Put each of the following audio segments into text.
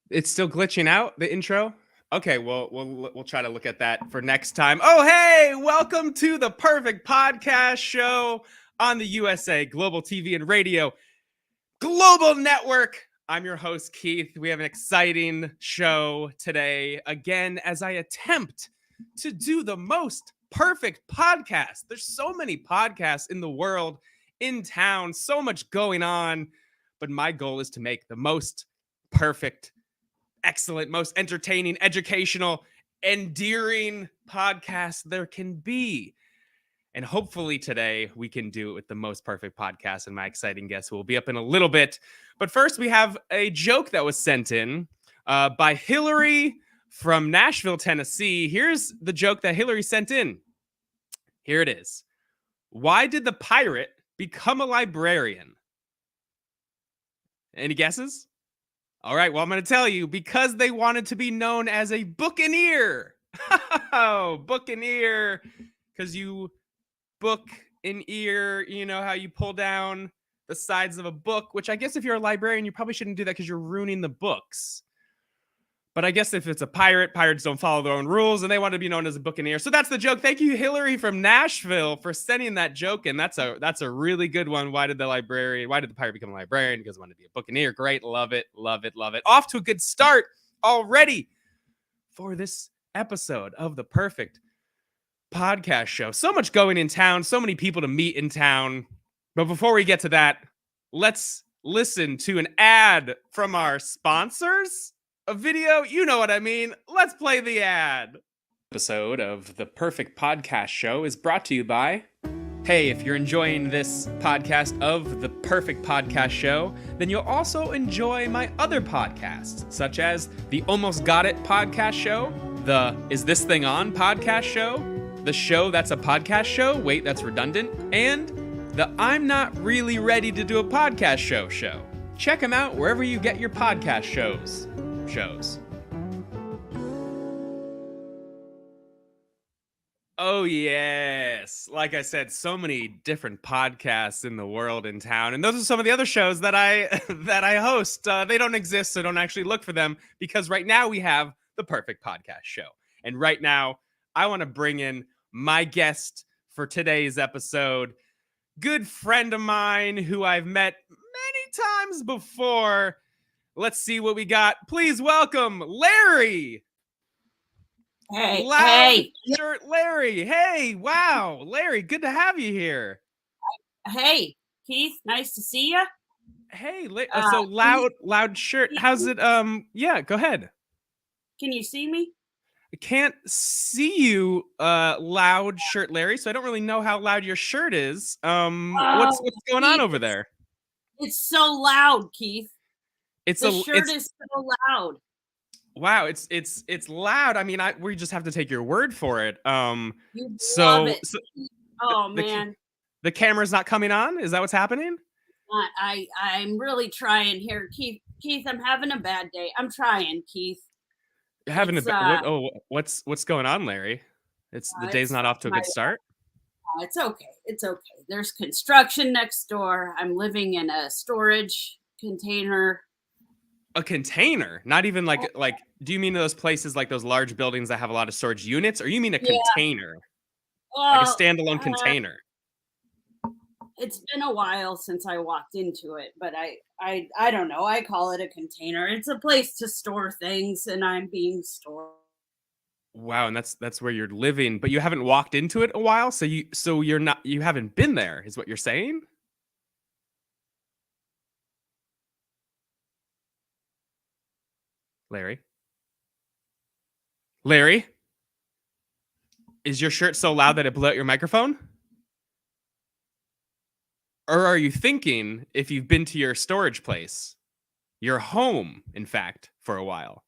It's still glitching out, the intro? Okay, well, we'll try to look at that for next time. Oh, hey, welcome to the Perfect Podcast Show on the USA Global TV and Radio Global Network. I'm your host, Keith. We have an exciting show today, again, as I attempt to do the most perfect podcast. There's so many podcasts in the world, in town, so much going on, but my goal is to make the most perfect, excellent, most entertaining, educational, endearing podcast there can be. And hopefully today we can do it with the most perfect podcast and my exciting guest who will be up in a little bit. But first, we have a joke that was sent in by Hillary from Nashville, Tennessee. Here's the joke that Hillary sent in. Here it is. Why did the pirate become a librarian? Any guesses? All right, well, I'm going to tell you, because they wanted to be known as a buccaneer. Oh, buccaneer, because you book an ear, you know how you pull down the sides of a book, which I guess if you're a librarian, you probably shouldn't do that because you're ruining the books. But I guess if it's a pirate, pirates don't follow their own rules, and they want to be known as a buccaneer. So that's the joke. Thank you, Hillary from Nashville, for sending that joke. And that's a really good one. Why did the pirate become a librarian? Because he wanted to be a buccaneer. Great. Love it. Love it. Love it. Off to a good start already for this episode of the Perfect Podcast Show. So much going in town, so many people to meet in town. But before we get to that, let's listen to an ad from our sponsors. A video, you know what I mean. Let's play the ad. Episode of the Perfect Podcast Show is brought to you by... Hey, if you're enjoying this podcast of the Perfect Podcast Show, then you'll also enjoy my other podcasts, such as the Almost Got It Podcast Show, the Is This Thing On Podcast Show, the Show That's a Podcast Show, wait, that's redundant, and the I'm Not Really Ready to Do a Podcast Show. Check them out wherever you get your podcast shows. Oh yes, like I said, so many different podcasts in the world, in town, and those are some of the other shows that I host. They don't exist, so don't actually look for them, because right now we have the Perfect Podcast Show, and right now I want to bring in my guest for today's episode, good friend of mine who I've met many times before. Let's see what we got. Please welcome Larry. Loud shirt Larry. Hey, wow. Larry, good to have you here. Hey, Keith, nice to see you. Hey, so loud shirt. How's it? Yeah, go ahead. Can you see me? I can't see you, loud shirt Larry, so I don't really know how loud your shirt is. What's going on over there? It's so loud, Keith. The shirt is so loud. Wow, it's loud. I mean, we just have to take your word for it. You love it. Oh man, the camera's not coming on. Is that what's happening? I'm really trying here, Keith. Keith, I'm having a bad day. I'm trying, Keith. What's going on, Larry? The day's not off to a good start. It's okay. It's okay. There's construction next door. I'm living in a storage container. A container? Not even like do you mean those places, like those large buildings that have a lot of storage units, or you mean a container? Like a standalone container? It's been a while since I walked into it, but I don't know. I call it a container. It's a place to store things, and I'm being stored. Wow, and that's where you're living, but you haven't walked into it a while, so you haven't been there, is what you're saying? Larry? Is your shirt so loud that it blew out your microphone? Or are you thinking if you've been to your storage place, your home, in fact, for a while?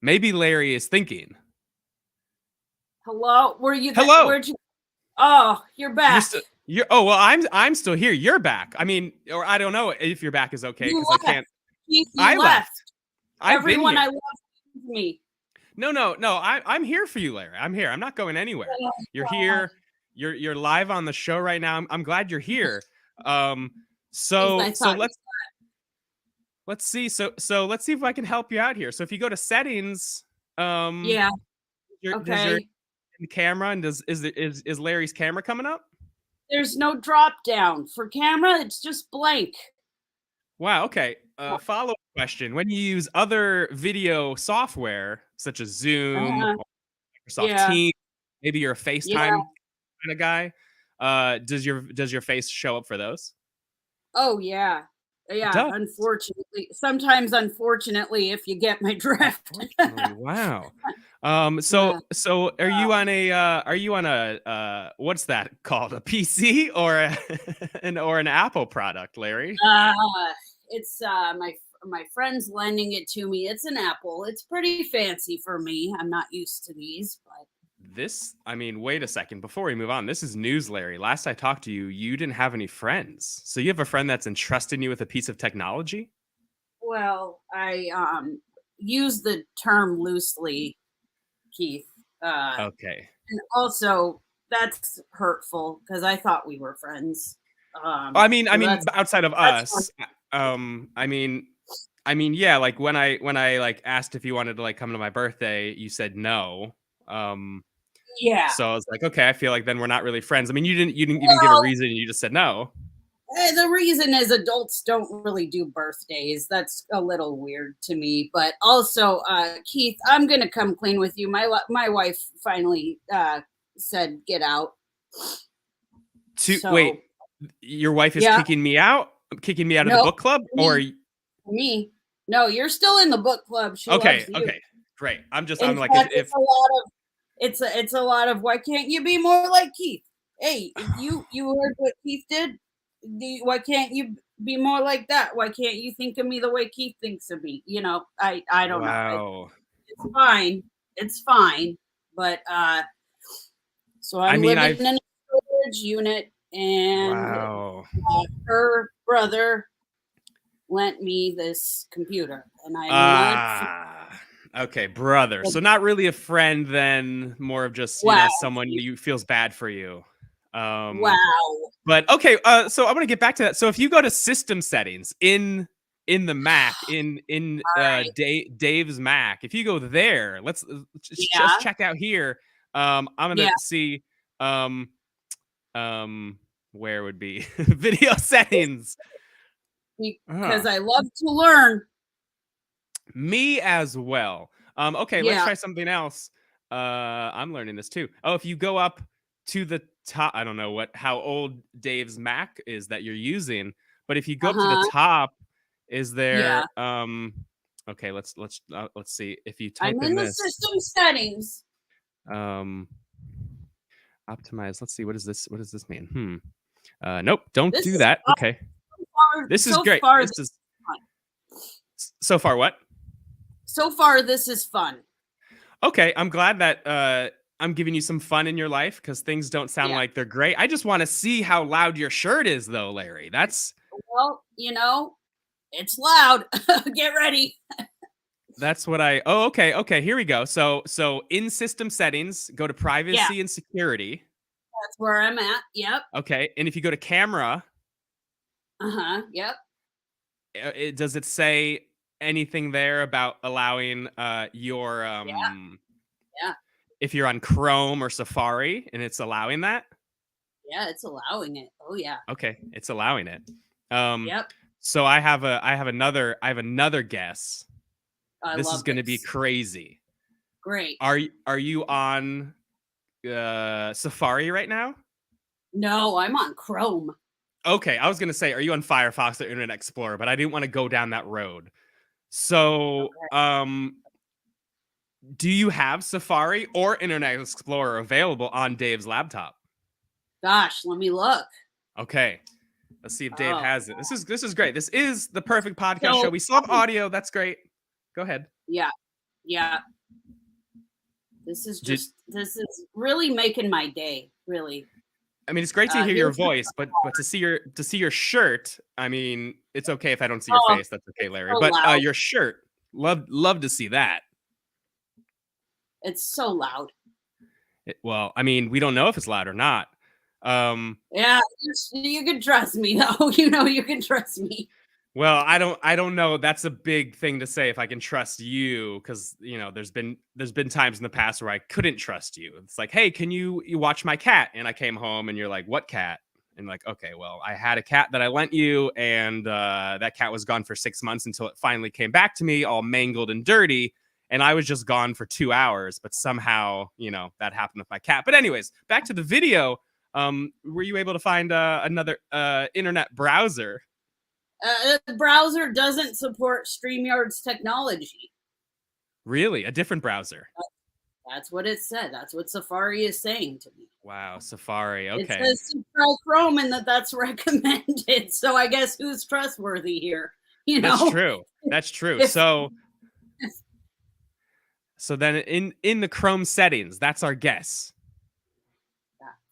Maybe Larry is thinking. Hello? Were you? Hello? Where'd you? Oh, you're back. I'm still here. You're back. I mean, or I don't know if your back is okay, because I can't. I left. Everyone I left me. No. I'm here for you, Larry. I'm here. I'm not going anywhere. You're here. You're live on the show right now. I'm glad you're here. So let's let's see. So let's see if I can help you out here. So if you go to settings, Yeah. does your Okay. camera and is Larry's camera coming up? There's no drop down for camera. It's just blank. Wow. Okay. Follow-up question: when you use other video software such as Zoom Uh-huh. or Microsoft Yeah. Teams, maybe you're a Yeah. FaceTime kind of guy. Does your face show up for those? Oh, yeah. It Yeah, does. unfortunately. Sometimes unfortunately, if you get my drift. Unfortunately, wow. Yeah. So are you on a what's that called? A PC or an Apple product, Larry? Uh, it's, my friend's lending it to me. It's an Apple. It's pretty fancy for me. I'm not used to these, but I mean, wait a second. Before we move on, this is news, Larry. Last I talked to you, you didn't have any friends. So you have a friend that's entrusting you with a piece of technology? well, I, use the term loosely, Keith. Okay. And also that's hurtful because I thought we were friends. I So mean, outside of that's fun. us, I mean, yeah, like when I like asked if you wanted to like come to my birthday, you said no. Um, Yeah. so I was like, okay, I feel like then we're not really friends. I mean, you didn't give a Well, reason. You just said no. the reason is adults don't really do birthdays. That's a little weird to me. But also, Keith, I'm gonna come clean with you. My wife finally said get out. To So wait, your wife is yeah, kicking me out of the no, book club, or me, me. No, you're still in the book club. She okay, loves you. okay, great. I'm In like fact, if it's a lot of why can't you be more like Keith? Hey, you heard what Keith did? Why can't you be more like that? Why can't you think of me the way Keith thinks of me? I don't know. wow. It's fine. It's fine. But so I I'm mean, living I've in a storage unit, and wow. her brother lent me this computer, and I'm not. Ah, okay, brother. So not really a friend then, more of just, Wow. someone you feels bad for you. Um, Wow. but okay, so I'm gonna get back to that. So if you go to system settings in the Mac, All right. Dave's Mac, if you go there, let's just Yeah. check out here. I'm Yeah. gonna see um where would be video settings. Because I love to learn. Me as well. Okay, let's Yeah. try something else. I'm learning this too. Oh, if you go up to the top, I don't know how old Dave's Mac is that you're using, but if you go up to the Uh-huh. top, is Yeah. there okay, let's see. If you type I'm in in the this, system settings. um optimize, let's see, what does this mean? Nope, don't This do is that. Okay. This is so great. far This this is is fun. so far what? So far this is fun. Okay, I'm glad that I'm giving you some fun in your life because things don't sound Yeah. like they're great. I just want to see how loud your shirt is, though, Larry. Well, it's loud. Get ready. That's what I. Oh, okay, okay. Here we go. So in system settings, go to Yeah, privacy and security. that's where I'm at. Yep. Okay, and if you go to camera, Uh-huh. Yep. does it say anything there about allowing your Yeah. Yeah. if you're on Chrome or Safari and it's allowing that? Yeah, it's allowing it. Oh yeah. Okay, it's allowing it. Um, Yep. so I have another guess. I This is love going to be this. crazy. Great. Are you on Safari right now? No, I'm on Chrome. Okay, I was going to say, are you on Firefox or Internet Explorer? But I didn't want to go down that road. So, Okay. do you have Safari or Internet Explorer available on Dave's laptop? Gosh, let me look. Okay, let's see if Dave Oh. has it. This is great. This is the perfect podcast show. So We still have audio. That's great. Go ahead. yeah. Yeah. Did This is really making my day, really. I mean, it's great to hear your Here's the voice, but to see your shirt, I mean, it's okay if I don't see your oh, face. That's okay, it's Larry. so But loud. your shirt, love to see that. It's so loud. Well, I mean, we don't know if it's loud or not. Yeah, you can trust me though. You can trust me. Well, I don't know. That's a big thing to say if I can trust you, because you know there's been times in the past where I couldn't trust you. It's like, hey, can you watch my cat? And I came home and you're like, what cat? And like, okay, well, I had a cat that I lent you, and that cat was gone for 6 months until it finally came back to me, all mangled and dirty. And I was just gone for 2 hours, but somehow, you know, that happened with my cat. But anyways, back to the video. Were you able to find another internet browser? The browser doesn't support StreamYard's technology. Really? A different browser? That's what it said. That's what Safari is saying to me. Wow, Safari. It Okay. says to try Chrome and that's recommended. So I guess who's trustworthy here? You know, That's true. That's true. If- So then in the Chrome settings, that's our guess.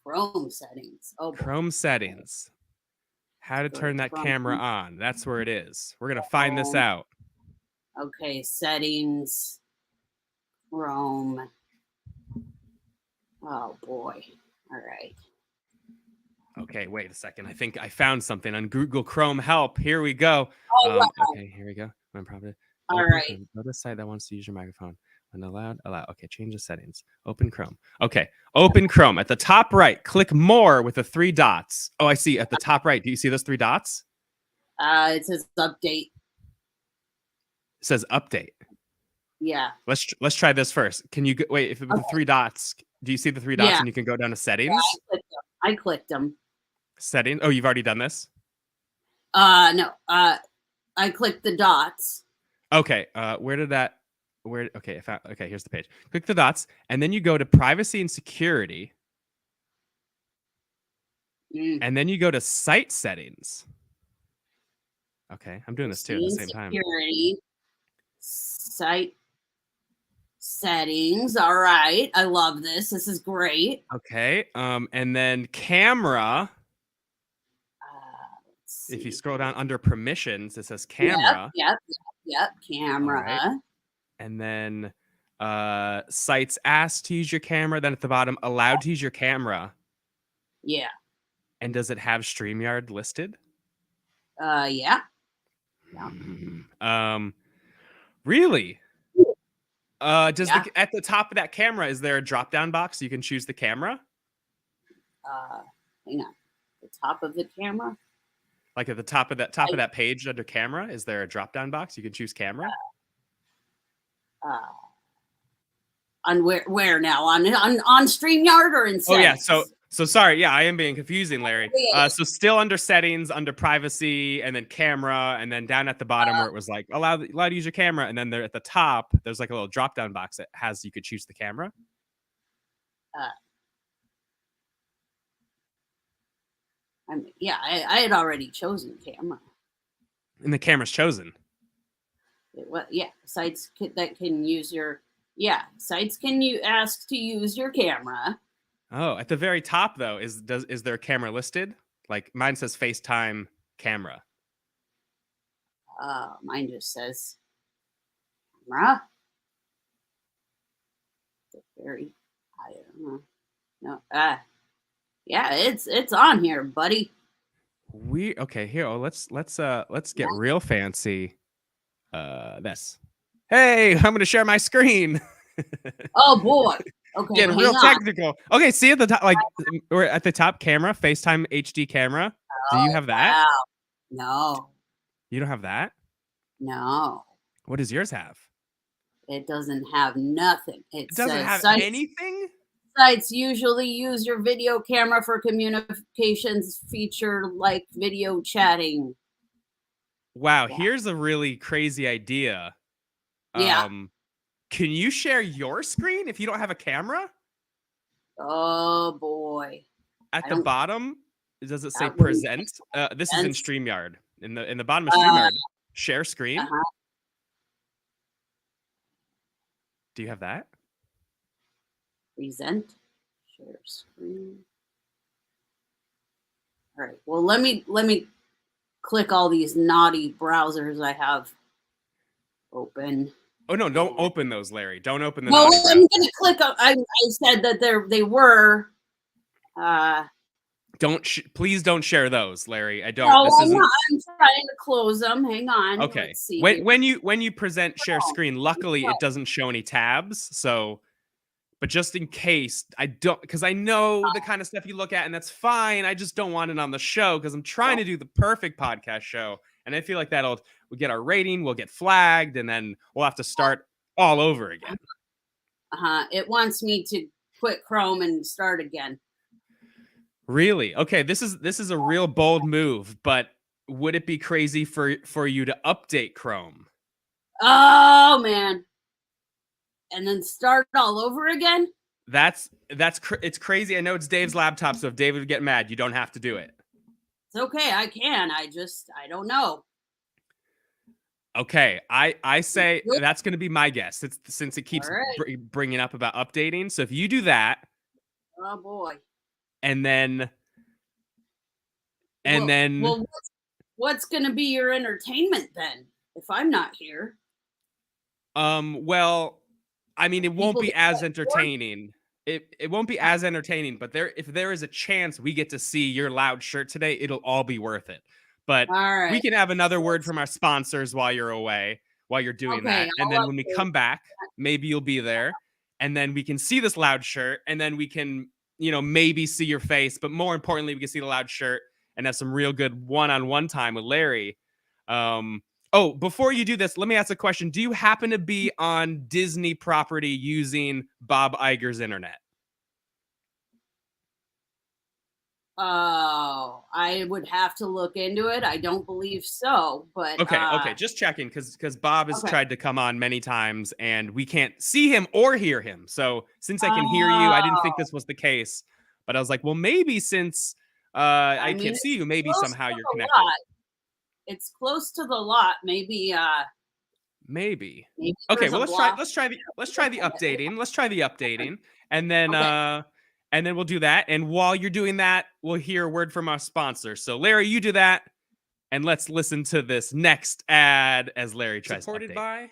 Chrome settings. Oh, boy. Chrome settings. How to turn that camera on. That's where it is. We're going to find this out. Okay, settings. Chrome. Oh boy. All right. Okay, wait a second. I think I found something on Google Chrome help. Here we go. Oh, wow. Okay, here we go. All right. Go to the site that wants to use your microphone. When allowed, allow. Okay, change the settings. Open Chrome. Okay, open Chrome. At the top right, click more with the 3 dots. Oh, I see. At the top right, do you see those 3 dots? It says update. It says update. Yeah. Let's try this first. Can you wait? If it was the 3 dots, do you see the 3 dots and you can go down to settings? Yeah, I clicked them. Settings. Oh, you've already done this? No. I clicked the dots. Okay. Okay, okay, here's the page. Click the dots, and then you go to privacy and security. And then you go to site settings. Okay, I'm doing this too at the same time. Security. Site settings. All right. I love this. This is great. Okay. And then camera. If you scroll down under permissions, it says camera. Yep. Camera. Right. And then sites asked to use your camera. Then at the bottom, allowed to use your camera. Yeah. And does it have StreamYard listed? Yeah. Really? At the top of that camera, is there a drop down box so you can choose the camera? Hang on. The top of the camera? Like at the top of that page under camera, is there a drop down box you can choose camera? On where now? On StreamYard or in settings? Oh yeah, so sorry, yeah, I am being confusing, Larry. So still under settings, under privacy, and then camera, and then down at the bottom where it was like allowed to use your camera, and then there at the top, there's like a little drop down box that has you could choose the camera. I had already chosen camera. And the camera's chosen. Sites that can use your sites can you ask to use your camera. Oh, at the very top though, is there a camera listed? Like mine says FaceTime camera. Mine just says camera. I don't know. No. Yeah, it's on here, buddy. Okay, here. Oh, let's get real fancy. This. Hey, I'm gonna share my screen. Oh boy. Okay. Getting real technical. Okay, see at the top, like we're at the top camera, FaceTime HD camera. Do you have that? Wow. No. You don't have that? No. What does yours have? It doesn't have nothing. It doesn't have anything? Sites usually use your video camera for communications feature like video chatting. Wow, here's a really crazy idea. Yeah. Can you share your screen if you don't have a camera? Oh boy. At the bottom, does it say present? This is in StreamYard. In the bottom of StreamYard. Share screen. Do you have that? Present, share screen. All right. Well, let me click all these naughty browsers I have open. Oh no! Don't open those, Larry. Don't open them. No, I'm gonna click. I said that they were. Please don't share those, Larry. I don't. No, This I'm isn't not. I'm trying to close them. Hang on. okay. Let's see. When you present share No, screen, luckily no. it doesn't show any tabs. So, but just in case, I don't, because I know the kind of stuff you look at, and that's fine. I just don't want it on the show because I'm trying to do the perfect podcast show, and I feel like we'll get our rating, we'll get flagged, and then we'll have to start all over again. It wants me to quit Chrome and start again. Really? Okay, this is a real bold move, but would it be crazy for you to update Chrome? Oh man. And then start all over again? It's crazy. I know it's Dave's laptop, so if David would get mad, you don't have to do it. It's okay, I can. I don't know. Okay, I say that's going to be my guess. Since it keeps bringing up about updating. So if you do that, oh boy, and then what's going to be your entertainment then if I'm not here? Well, I mean, it won't be as entertaining. It won't be as entertaining, but if there is a chance we get to see your loud shirt today, it'll all be worth it. But we can have another word from our sponsors while you're away, while you're doing that. And then when we come back, maybe you'll be there. And then we can see this loud shirt. And then we can, maybe see your face. But more importantly, we can see the loud shirt and have some real good one-on-one time with Larry. Oh, before you do this, let me ask a question. Do you happen to be on Disney property using Bob Iger's internet? Oh, I would have to look into it. I don't believe so, but okay, just checking because Bob has tried to come on many times and we can't see him or hear him. So since I can hear you, I didn't think this was the case, but I was like, well, maybe since I can't see you, maybe somehow you're connected. It's close to the lot. Maybe. Okay, well let's try the updating. Let's try the updating, and then and then we'll do that. And while you're doing that, we'll hear a word from our sponsor. So Larry, you do that, and let's listen to this next ad as Larry tries to update. Supported by.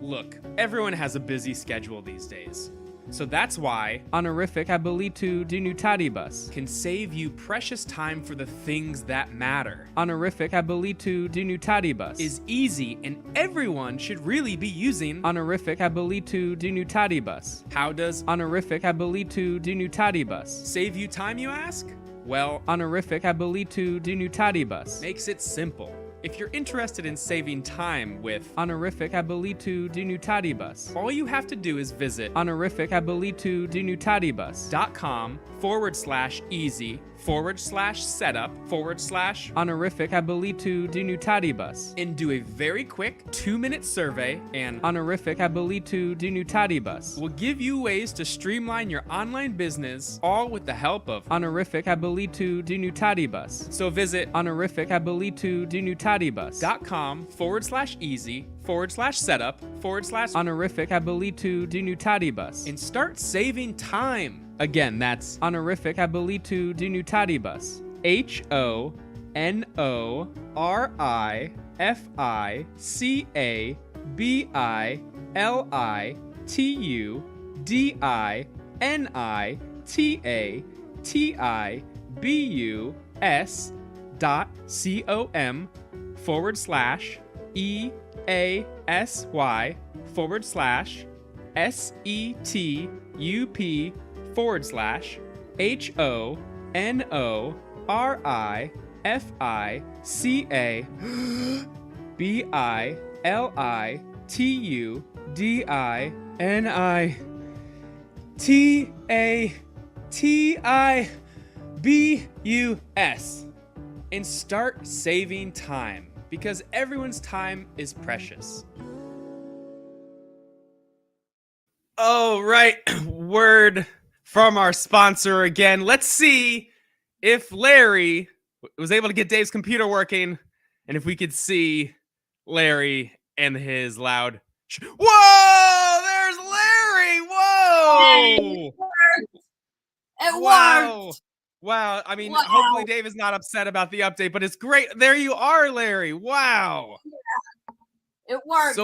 Look, everyone has a busy schedule these days. So that's why Honorific Habilitu Dinutatibus can save you precious time for the things that matter. Honorific Habilitu Dinutatibus is easy and everyone should really be using Honorific Habilitu Dinutatibus. How does Honorific Habilitu Dinutatibus save you time, you ask? Well, Honorific Habilitu Dinutatibus makes it simple. If you're interested in saving time with Honorific Habilitu Dinutatibus, all you have to do is visit Honorific Habilitu Dinutatibus.com/easy/setup/ Honorific Habilitu Dinutatibus and do a very quick 2-minute survey, and Honorific Habilitu Dinutatibus will give you ways to streamline your online business, all with the help of Honorific Habilitu Dinutatibus. So visit Honorific Habilitu Dinutatibus.com/easy/setup/ Honorific Habilitu Dinutatibus and start saving time. Again, that's Honorific Habilitu Dinutatibus. HONORIFIC and start saving time, because everyone's time is precious. Oh, right. Word from our sponsor again. Let's see if Larry was able to get Dave's computer working and if we could see Larry and his loud. Whoa! There's Larry! Whoa! It worked. Wow. I mean, hopefully Dave is not upset about the update, but it's great. There you are, Larry. Wow. Yeah. It worked.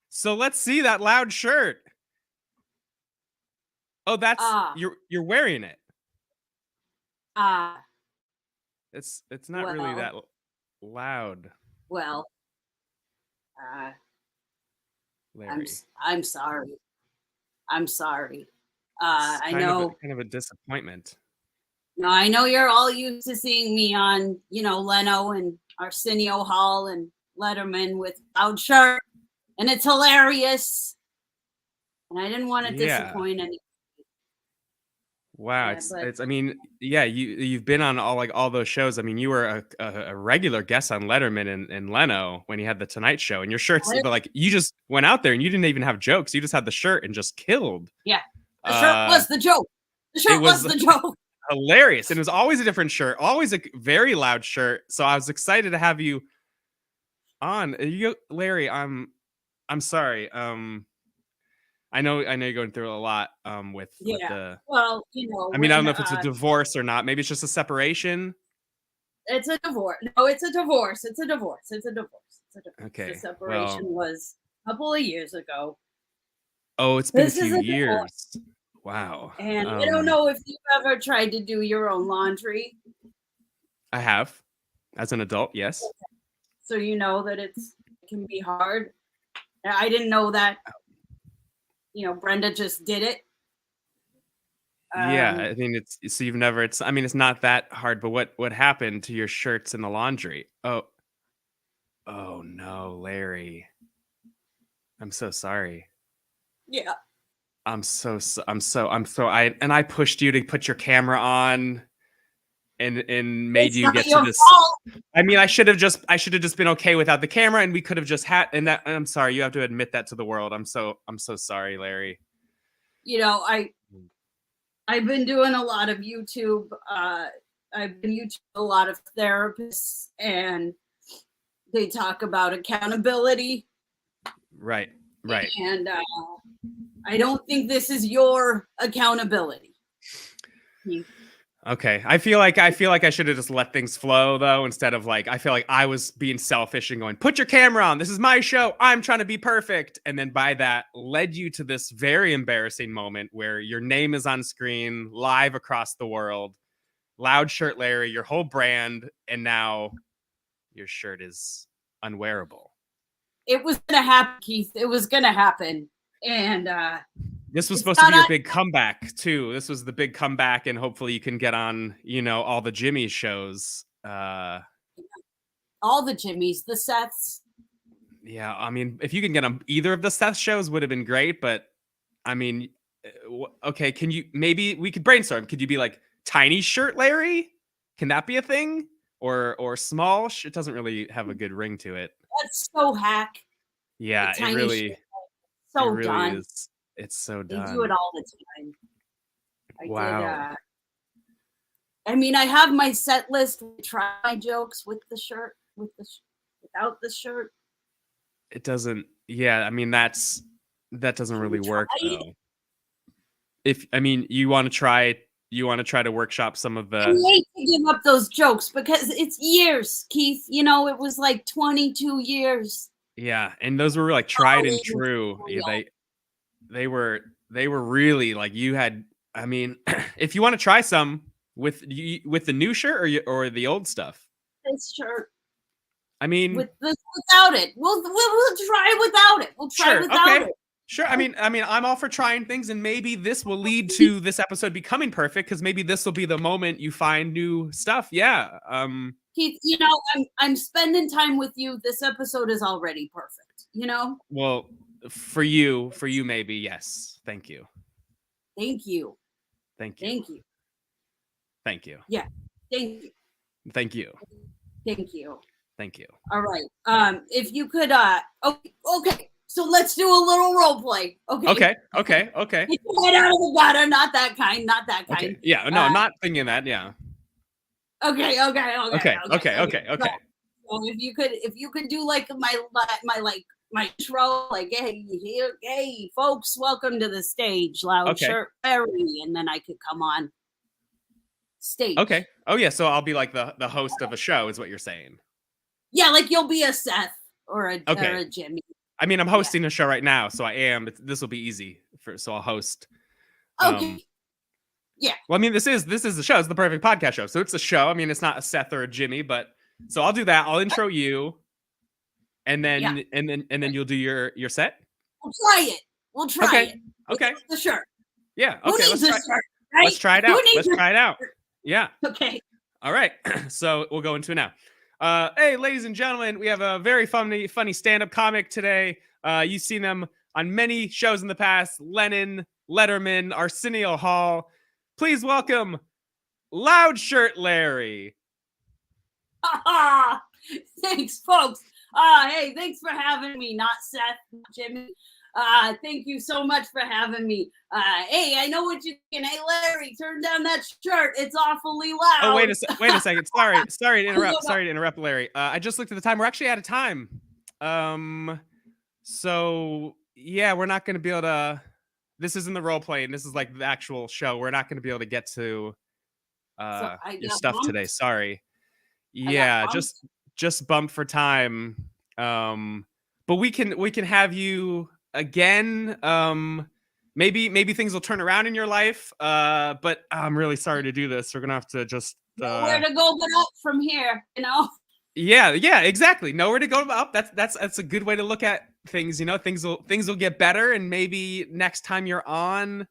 So let's see that loud shirt. Oh, that's you're wearing it. Uh, It's not really that loud, well, uh, Larry. I'm sorry. I'm sorry. It's I know. kind of a disappointment. No, I know you're all used to seeing me on, Leno and Arsenio Hall and Letterman with loud shirt, and it's hilarious. And I didn't want to Yeah. disappoint any. Wow. Yeah, but It's. I mean, yeah. You've been on all those shows. I mean, you were a regular guest on Letterman and Leno when he had the Tonight Show, and your shirts. But like, you just went out there and you didn't even have jokes. You just had the shirt and just killed. yeah, the shirt was the joke. The shirt was the joke. Hilarious, and it was always a different shirt, always a very loud shirt. So I was excited to have you on. Larry, I'm sorry. I know you're going through a lot with the. Well, I mean, I don't know if it's a divorce or not. Maybe it's just a separation. It's a divorce. No, it's a divorce. It's a divorce. It's a divorce. It's a divorce. Okay. The separation was a couple of years ago. Oh, it's been This a is few a years. divorce. Wow. And I don't know if you've ever tried to do your own laundry. I have, as an adult, yes. So you know that it can be hard. I didn't know that. Brenda just did it. Yeah, I mean, so you've never. I mean, it's not that hard. But what happened to your shirts in the laundry? Oh no, Larry. I'm so sorry. Yeah. I pushed you to put your camera on and made you get to this. Fault. I mean, I should have just been okay without the camera, and we could have just had. And I'm sorry. You have to admit that to the world. I'm so sorry, Larry. I've been doing a lot of YouTube. I've been YouTubing a lot of therapists, and they talk about accountability. Right. And I don't think this is your accountability. Okay. I feel like I should have just let things flow, though, instead of I feel like I was being selfish and going, put your camera on. This is my show. I'm trying to be perfect. And then by that led you to this very embarrassing moment where your name is on screen live across the world. Loud Shirt Larry, your whole brand. And now your shirt is unwearable. It was going to happen, Keith. It was going to happen. And this was supposed to be your big comeback, too. This was the big comeback, and hopefully you can get on, all the Jimmy shows. All the Jimmys, the Seths. Yeah, I mean, if you can get on either of the Seth shows, would have been great. But I mean, okay, maybe we could brainstorm. Could you be like Tiny Shirt Larry? Can that be a thing? Or small? It doesn't really have a good ring to it. That's so hack. Yeah, it really done. is. It's so done. They do it all the time. Wow. I mean, I have my set list. Try my jokes with the shirt, without the shirt. It doesn't. Yeah, I mean that doesn't really work though. You want to try to workshop some of the. I hate to give up those jokes because it's years, Keith. It was like 22 years. Yeah, and those were tried and true. Yeah, they were really you had. I mean, if you want to try some with the new shirt or the old stuff. This shirt. I mean, without it, we'll try without it. We'll try without it. Sure. I mean, I'm all for trying things, and maybe this will lead to this episode becoming perfect because maybe this will be the moment you find new stuff. Yeah. Keith, I'm spending time with you. This episode is already perfect. Well, for you, maybe yes. Thank you. Thank you. Thank you. Thank you. Thank you. Yeah. Thank you. Thank you. Thank you. Thank you. All right. If you could, okay. So let's do a little role play. Okay. Okay. Get your head out of the gutter. Not that kind. Okay. Yeah. No, I'm not thinking that. Yeah. Okay. So if you could do my intro, hey folks, welcome to the stage, Loud Shirt Larry, and then I could come on stage. Okay. Oh yeah. So I'll be the host of a show, is what you're saying. Yeah, you'll be a Seth or a Jimmy. I mean, I'm hosting a show right now, so I am. This will be easy so I'll host. Okay. Yeah. Well, I mean, this is the show. It's the perfect podcast show. So it's a show. I mean, it's not a Seth or a Jimmy, but so I'll do that. I'll intro you, and then and then you'll do your set. We'll try it. We'll try Okay. it. Okay. The shirt. Yeah. Who Okay. needs Let's a try. shirt? Right? Let's try it Who out. needs Let's a try it out. shirt? Yeah. Okay. All right. So we'll go into it now. Hey, ladies and gentlemen, we have a very funny stand-up comic today. You've seen them on many shows in the past. Lennon, Letterman, Arsenio Hall. Please welcome Loud Shirt Larry. Thanks, folks. Hey, thanks for having me. Not Seth, not Jimmy. Thank you so much for having me. Hey, I know what you're thinking. Hey, Larry, turn down that shirt. It's awfully loud. Oh, wait a second. Sorry to interrupt. Sorry to interrupt, Larry. I just looked at the time. We're actually out of time. So yeah, we're not going to be able to. This isn't the role playing. This is like the actual show. We're not going to be able to get to your stuff today. Sorry. Yeah, just bumped for time. But we can have you again. Maybe things will turn around in your life. But I'm really sorry to do this. We're gonna have to just nowhere to go but up from here, you know. Yeah, exactly. Nowhere to go but up. That's a good way to look at things. You know, things will get better, and maybe next time you're on,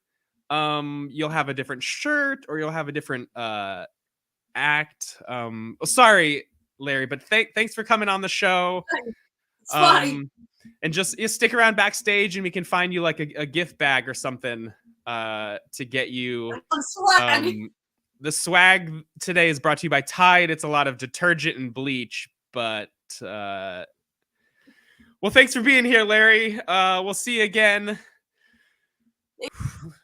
you'll have a different shirt or you'll have a different act. Sorry, Larry, but thanks for coming on the show. It's fine. And just stick around backstage, and we can find you like a gift bag or something to get you. Swag. The swag today is brought to you by Tide. It's a lot of detergent and bleach, but well, thanks for being here, Larry. We'll see you again.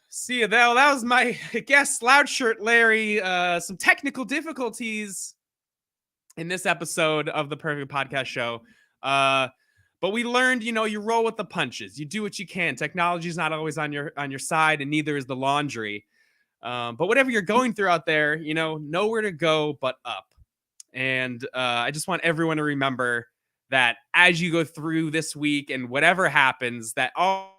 See you there. That was my guest, Loud Shirt Larry. Some technical difficulties in this episode of the Perfect Podcast Show. But we learned, you roll with the punches. You do what you can. Technology is not always on your side, and neither is the laundry. But whatever you're going through out there, nowhere to go but up. And I just want everyone to remember that as you go through this week and whatever happens, that all